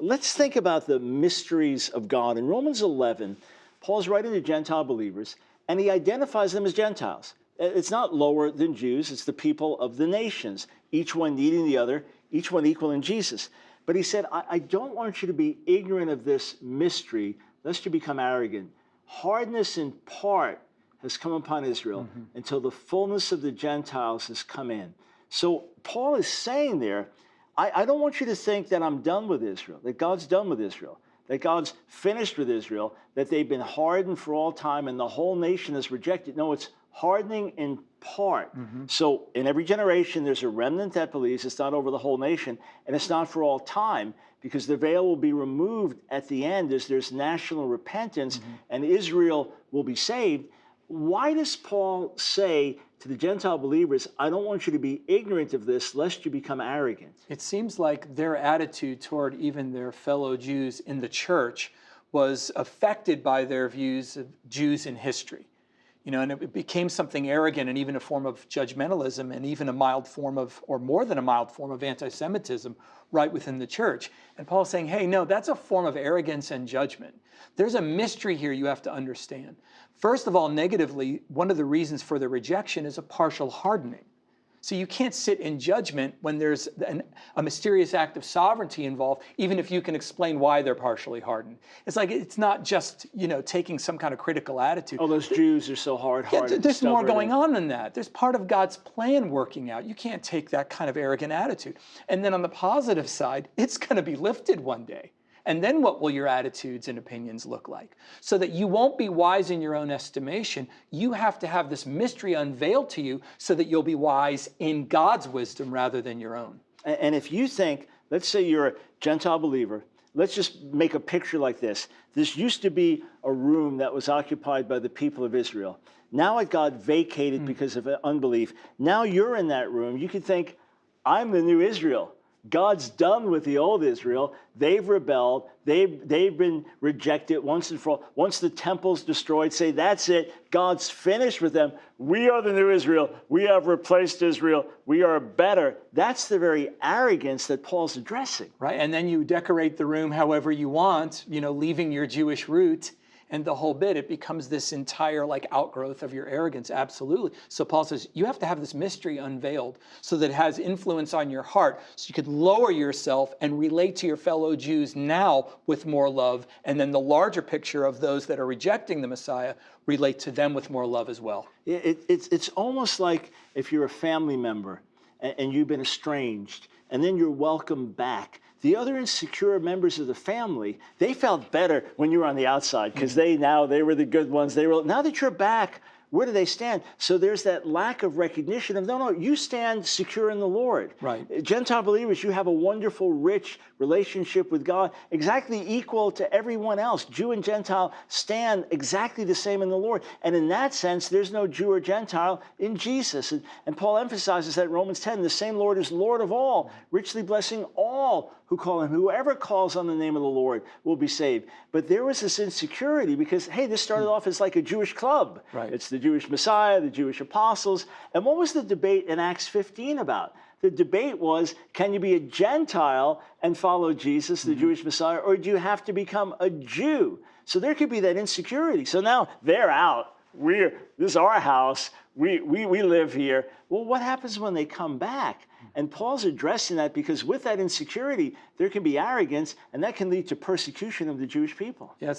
let's think about the mysteries of God. In Romans 11, Paul's writing to Gentile believers, and he identifies them as Gentiles. It's not lower than Jews. It's the people of the nations, each one needing the other, each one equal in Jesus. But he said, I don't want you to be ignorant of this mystery, lest you become arrogant. Hardness in part has come upon Israel until the fullness of the Gentiles has come in. So Paul is saying there, I don't want you to think that I'm done with Israel, that God's done with Israel, that God's finished with Israel, that they've been hardened for all time and the whole nation is rejected. No, it's hardening in part. So in every generation, there's a remnant that believes. It's not over the whole nation, and it's not for all time, because the veil will be removed at the end as there's national repentance, and Israel will be saved. Why does Paul say to the Gentile believers, I don't want you to be ignorant of this, lest you become arrogant? It seems like their attitude toward even their fellow Jews in the church was affected by their views of Jews in history. You know, and it became something arrogant and even a form of judgmentalism and even a mild form of, or more than a mild form of anti-Semitism right within the church. And Paul's saying, hey, no, that's a form of arrogance and judgment. There's a mystery here you have to understand. First of all, negatively, one of the reasons for the rejection is a partial hardening. So you can't sit in judgment when there's a mysterious act of sovereignty involved, even if you can explain why they're partially hardened. It's like, it's not just, you know, taking some kind of critical attitude. Oh, those Jews are so hard-hearted. Yeah, there's more going on than that. There's part of God's plan working out. You can't take that kind of arrogant attitude. And then on the positive side, it's going to be lifted one day. And then what will your attitudes and opinions look like? So that you won't be wise in your own estimation, you have to have this mystery unveiled to you so that you'll be wise in God's wisdom rather than your own. And if you think, let's say you're a Gentile believer, let's just make a picture like this. This used to be a room that was occupied by the people of Israel. Now it got vacated because of unbelief. Now you're in that room. You could think, I'm the new Israel. God's done with the old Israel. They've rebelled. They've been rejected once and for all. Once the temple's destroyed, say, that's it. God's finished with them. We are the new Israel. We have replaced Israel. We are better. That's the very arrogance that Paul's addressing. Right, and then you decorate the room however you want, you know, leaving your Jewish root and the whole bit. It becomes this entire like outgrowth of your arrogance, absolutely. So Paul says, you have to have this mystery unveiled so that it has influence on your heart, so you could lower yourself and relate to your fellow Jews now with more love, and then the larger picture of those that are rejecting the Messiah, relate to them with more love as well. It's almost like if you're a family member and you've been estranged, and then you're welcomed back. The other insecure members of the family, they felt better when you were on the outside because they were the good ones. Now that you're back, where do they stand? So there's that lack of recognition of, no, you stand secure in the Lord. Right. Gentile believers, you have a wonderful, rich relationship with God, exactly equal to everyone else. Jew and Gentile stand exactly the same in the Lord. And in that sense, there's no Jew or Gentile in Jesus. And Paul emphasizes that in Romans 10, the same Lord is Lord of all, richly blessing all who call him. Whoever calls on the name of the Lord will be saved. But there was this insecurity because, hey, this started off as like a Jewish club. Right. It's the Jewish Messiah, the Jewish apostles. And what was the debate in Acts 15 about? The debate was, can you be a Gentile and follow Jesus, the Jewish Messiah, or do you have to become a Jew? So there could be that insecurity. So now they're out. This is our house. We live here. Well, what happens when they come back? And Paul's addressing that because with that insecurity, there can be arrogance, and that can lead to persecution of the Jewish people. Yes.